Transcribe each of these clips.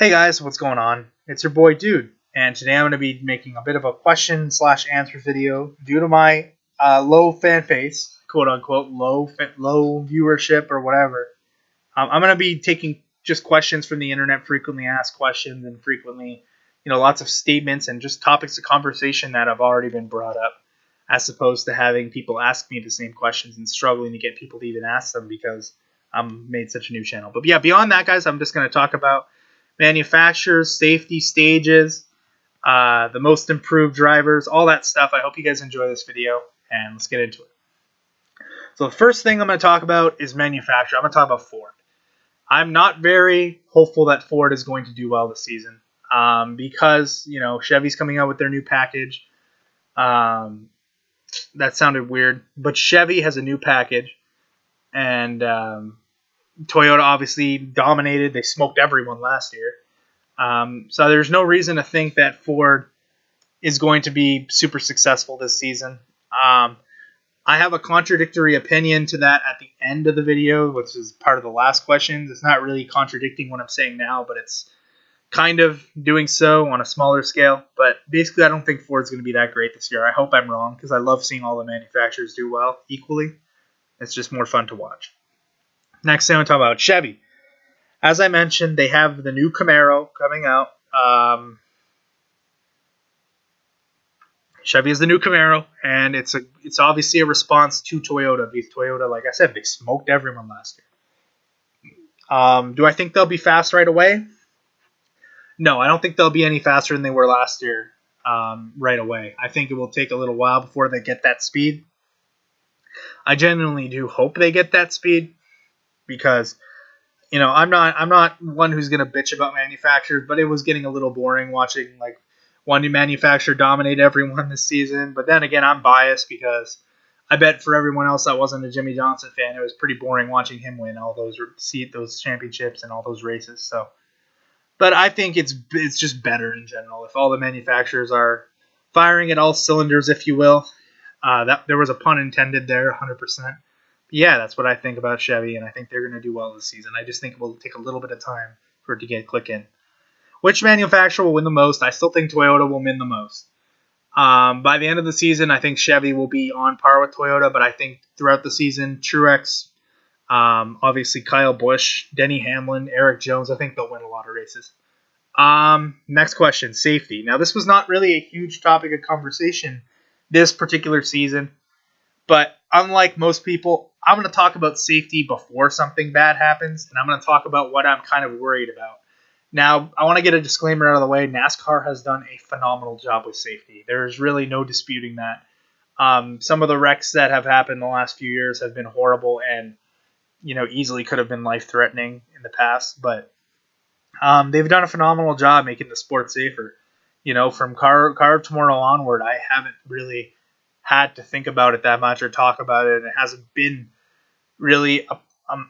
Hey guys, what's going on? It's your boy Dude, and today I'm going to be making a bit of a question/answer video due to my low fan base, quote unquote, low viewership or whatever. I'm going to be taking just questions from the internet, frequently asked questions, and frequently, lots of statements and just topics of conversation that have already been brought up, as opposed to having people ask me the same questions and struggling to get people to even ask them because I'm made such a new channel. But yeah, beyond that, guys, I'm just going to talk about manufacturers, safety stages, the most improved drivers, all that stuff. I hope you guys enjoy this video, and let's get into it. So the first thing I'm going to talk about is manufacturer. I'm going to talk about Ford. I'm not very hopeful that Ford is going to do well this season because, Chevy's coming out with their new package. That sounded weird, but Chevy has a new package, and Toyota obviously dominated. They smoked everyone last year. So there's no reason to think that Ford is going to be super successful this season. I have a contradictory opinion to that at the end of the video, which is part of the last questions. It's not really contradicting what I'm saying now, but it's kind of doing so on a smaller scale. But basically, I don't think Ford's going to be that great this year. I hope I'm wrong because I love seeing all the manufacturers do well equally. It's just more fun to watch. Next thing I'm going to talk about, Chevy. As I mentioned, they have the new Camaro coming out. Chevy is the new Camaro, and it's obviously a response to Toyota. Because Toyota, like I said, they smoked everyone last year. Do I think they'll be fast right away? No, I don't think they'll be any faster than they were last year right away. I think it will take a little while before they get that speed. I genuinely do hope they get that speed because I'm not one who's gonna bitch about manufacturers, but it was getting a little boring watching like one new manufacturer dominate everyone this season. But then again, I'm biased because I bet for everyone else that wasn't a Jimmy Johnson fan, it was pretty boring watching him win all those championships and all those races. So, but I think it's just better in general if all the manufacturers are firing at all cylinders, if you will. That there was a pun intended there, 100%. Yeah, that's what I think about Chevy, and I think they're going to do well this season. I just think it will take a little bit of time for it to get click in. Which manufacturer will win the most? I still think Toyota will win the most. By the end of the season, I think Chevy will be on par with Toyota, but I think throughout the season, Truex, obviously Kyle Busch, Denny Hamlin, Eric Jones, I think they'll win a lot of races. Next question, safety. Now, this was not really a huge topic of conversation this particular season, but unlike most people, I'm going to talk about safety before something bad happens, and I'm going to talk about what I'm kind of worried about. Now, I want to get a disclaimer out of the way. NASCAR has done a phenomenal job with safety. There's really no disputing that. Some of the wrecks that have happened in the last few years have been horrible and, easily could have been life-threatening in the past. But they've done a phenomenal job making the sport safer. From Car of Tomorrow onward, I haven't really had to think about it that much or talk about it. And it hasn't been really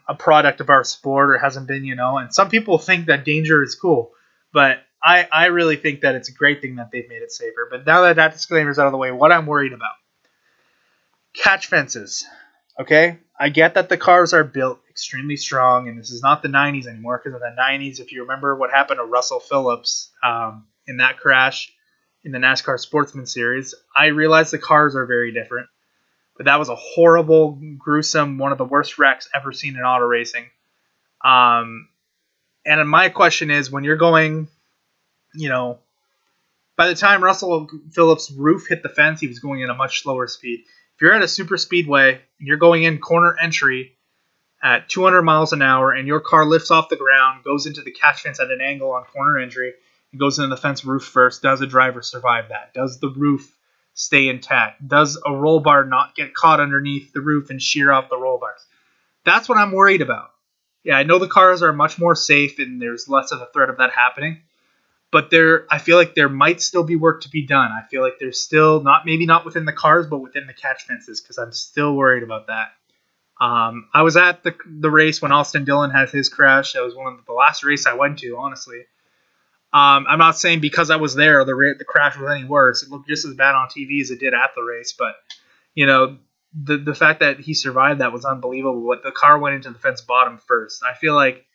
a product of our sport, or hasn't been, and some people think that danger is cool, but I really think that it's a great thing that they've made it safer. But now that that disclaimer is out of the way, what I'm worried about, catch fences. Okay, I get that the cars are built extremely strong, and this is not the 90s anymore, because in the 90s, if you remember what happened to Russell Phillips in that crash in the NASCAR Sportsman Series, I realize the cars are very different. But that was a horrible, gruesome, one of the worst wrecks ever seen in auto racing. And my question is, when you're going, by the time Russell Phillips' roof hit the fence, he was going at a much slower speed. If you're at a super speedway and you're going in corner entry at 200 miles an hour and your car lifts off the ground, goes into the catch fence at an angle on corner entry, and goes into the fence roof first, does a driver survive that? Does the roof stay intact? Does a roll bar not get caught underneath the roof and shear off the roll bars? That's what I'm worried about. Yeah, I know the cars are much more safe and there's less of a threat of that happening, but I feel like there might still be work to be done. I feel like there's still maybe not within the cars, but within the catch fences, because I'm still worried about that. I was at the race when Austin Dillon had his crash. That was one of the last race I went to, honestly. I'm not saying because I was there the crash was any worse. It looked just as bad on TV as it did at the race. But, the fact that he survived that was unbelievable. But the car went into the fence bottom first. I feel like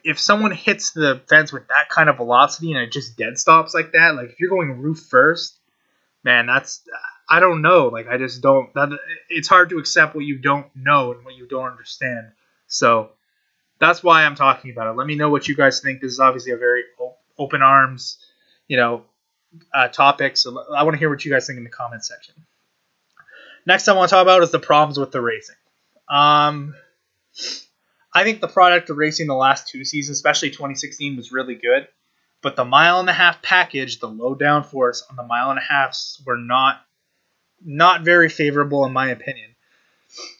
if someone hits the fence with that kind of velocity and it just dead stops like that, like if you're going roof first, man, that's I don't know. Like I just don't. It's hard to accept what you don't know and what you don't understand. So that's why I'm talking about it. Let me know what you guys think. This is obviously a very open arms, topic. So I want to hear what you guys think in the comment section. Next, I want to talk about is the problems with the racing. I think the product of racing the last 2 seasons, especially 2016, was really good. But the mile-and-a-half package, the low downforce on the mile-and-a-halfs were not very favorable in my opinion.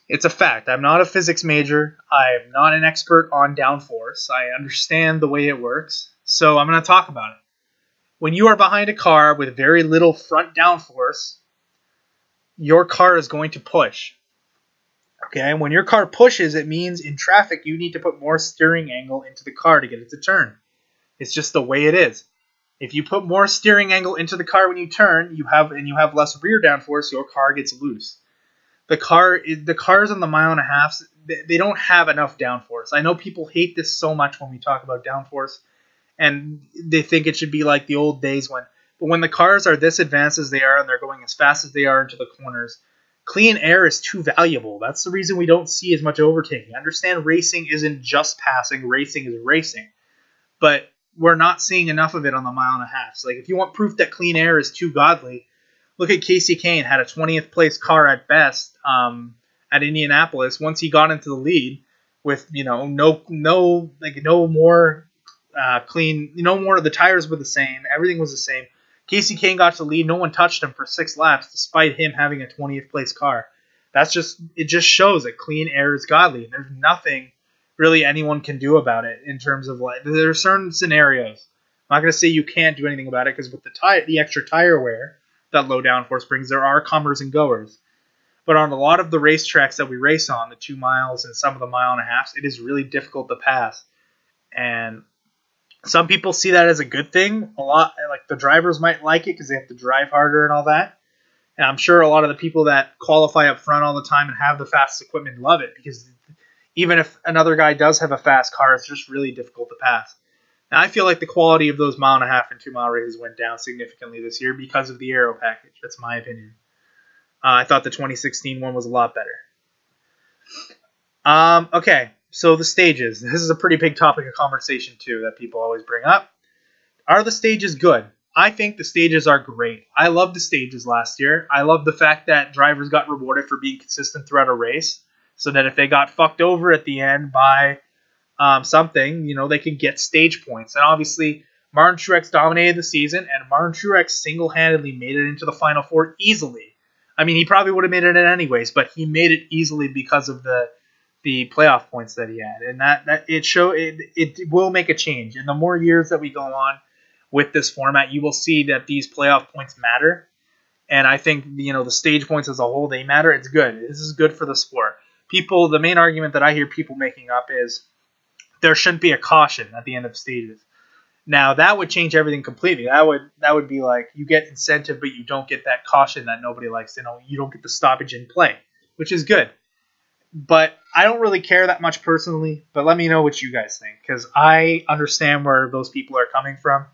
It's a fact. I'm not a physics major. I'm not an expert on downforce. I understand the way it works. So I'm going to talk about it. When you are behind a car with very little front downforce, your car is going to push. Okay, when your car pushes, it means in traffic you need to put more steering angle into the car to get it to turn. It's just the way it is. If you put more steering angle into the car when you turn, you have less rear downforce, your car gets loose. The cars on the mile-and-a-halfs, they don't have enough downforce. I know people hate this so much when we talk about downforce, and they think it should be like the old days but when the cars are this advanced as they are and they're going as fast as they are into the corners, clean air is too valuable. That's the reason we don't see as much overtaking. I understand racing isn't just passing, racing is racing. But we're not seeing enough of it on the mile-and-a-halfs. Like, if you want proof that clean air is too godly, look at Casey Kane, had a 20th place car at best at Indianapolis. Once he got into the lead with, no more clean, no more, the tires were the same, everything was the same. Casey Kane got to the lead, no one touched him for 6 laps despite him having a 20th place car. It just shows that clean air is godly, and there's nothing really anyone can do about it in terms of there are certain scenarios. I'm not going to say you can't do anything about it because with the extra tire wear that low downforce brings, there are comers and goers. But on a lot of the racetracks that we race on, the 2 miles and some of the mile-and-a-halfs, it is really difficult to pass. And some people see that as a good thing. A lot, like the drivers might like it because they have to drive harder and all that. And I'm sure a lot of the people that qualify up front all the time and have the fast equipment love it because even if another guy does have a fast car, it's just really difficult to pass. Now, I feel like the quality of those mile-and-a-half and 2 mile races went down significantly this year because of the aero package. That's my opinion. I thought the 2016 one was a lot better. Okay, so the stages. This is a pretty big topic of conversation, too, that people always bring up. Are the stages good? I think the stages are great. I loved the stages last year. I love the fact that drivers got rewarded for being consistent throughout a race, so that if they got fucked over at the end by something, they could get stage points. And obviously, Martin Truex dominated the season, and Martin Truex single-handedly made it into the Final Four easily. I mean, he probably would have made it in anyways, but he made it easily because of the playoff points that he had, and that it will make a change. And the more years that we go on with this format, you will see that these playoff points matter. And I think the stage points as a whole, they matter. It's good. This is good for the sport. The main argument that I hear people making up is there shouldn't be a caution at the end of stages. Now that would change everything completely. That would be like you get incentive, but you don't get that caution that nobody likes. You don't get the stoppage in play, which is good. But I don't really care that much personally. But let me know what you guys think, because I understand where those people are coming from.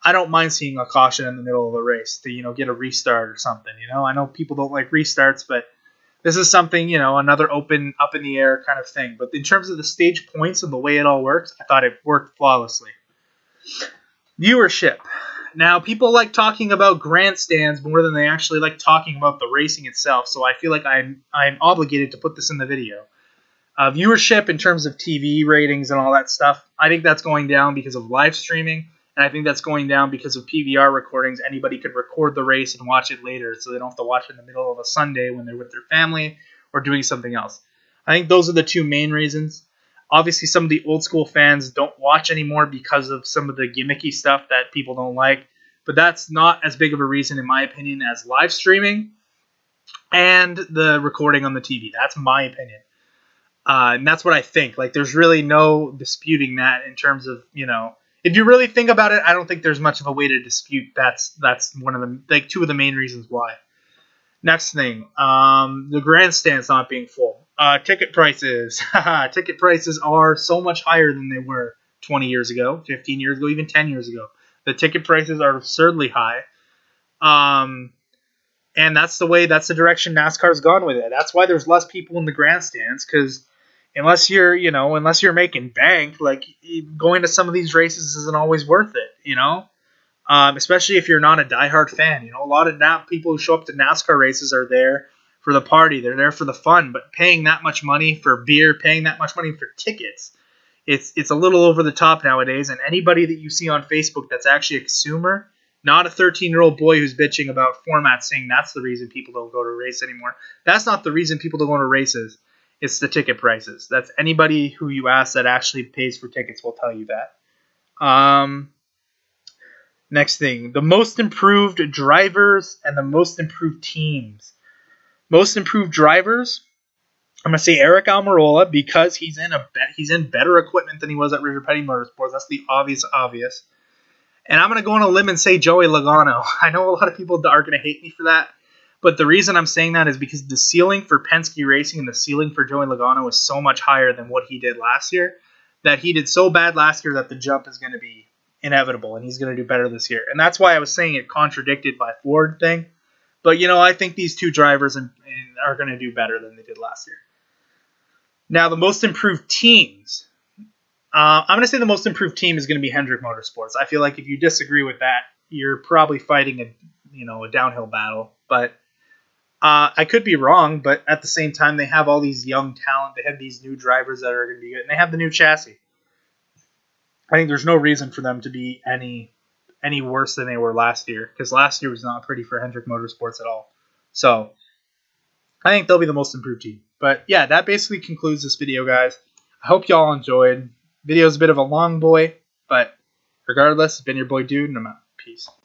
I don't mind seeing a caution in the middle of the race to get a restart or something. I know people don't like restarts, but this is something, another open, up in the air kind of thing. But in terms of the stage points and the way it all works, I thought it worked flawlessly. Viewership. Now, people like talking about grandstands more than they actually like talking about the racing itself, so I feel like I'm obligated to put this in the video. Viewership in terms of TV ratings and all that stuff, I think that's going down because of live streaming, and I think that's going down because of PVR recordings. Anybody could record the race and watch it later, so they don't have to watch it in the middle of a Sunday when they're with their family or doing something else. I think those are the 2 main reasons. Obviously, some of the old school fans don't watch anymore because of some of the gimmicky stuff that people don't like. But that's not as big of a reason, in my opinion, as live streaming and the recording on the TV. That's my opinion. And that's what I think. Like, there's really no disputing that in terms of, if you really think about it, I don't think there's much of a way to dispute that's one of the, 2 of the main reasons why. Next thing, the grandstands not being full. Ticket prices. Ticket prices are so much higher than they were 20 years ago, 15 years ago, even 10 years ago. The ticket prices are absurdly high. And that's the direction NASCAR's gone with it. That's why there's less people in the grandstands, because unless you're making bank, like, going to some of these races isn't always worth it, especially if you're not a diehard fan. A lot of people who show up to NASCAR races are there for the party. They're there for the fun, but paying that much money for beer, paying that much money for tickets, it's a little over the top nowadays. And anybody that you see on Facebook that's actually a consumer, not a 13-year-old boy who's bitching about formats saying that's the reason people don't go to a race anymore. That's not the reason people don't go to races. It's the ticket prices. That's anybody who you ask that actually pays for tickets will tell you that. Next thing, the most improved drivers and the most improved teams. Most improved drivers, I'm gonna say Eric Almirola, because he's in better equipment than he was at Richard Petty Motorsports. That's the obvious. And I'm gonna go on a limb and say Joey Logano. I know a lot of people are gonna hate me for that, but the reason I'm saying that is because the ceiling for Penske Racing and the ceiling for Joey Logano is so much higher than what he did last year. That he did so bad last year that the jump is going to be inevitable, and he's going to do better this year. And that's why I was saying it contradicted by Ford thing. But, I think these two drivers are going to do better than they did last year. Now, the most improved teams. I'm going to say the most improved team is going to be Hendrick Motorsports. I feel like if you disagree with that, you're probably fighting a downhill battle. But I could be wrong, but at the same time, they have all these young talent. They have these new drivers that are going to be good, and they have the new chassis. I think there's no reason for them to be any worse than they were last year, because last year was not pretty for Hendrick Motorsports at all. So I think they'll be the most improved team. But yeah, that basically concludes this video, guys. I hope y'all enjoyed. Video's a bit of a long boy, but regardless, it's been your boy Dude, and I'm out. Peace.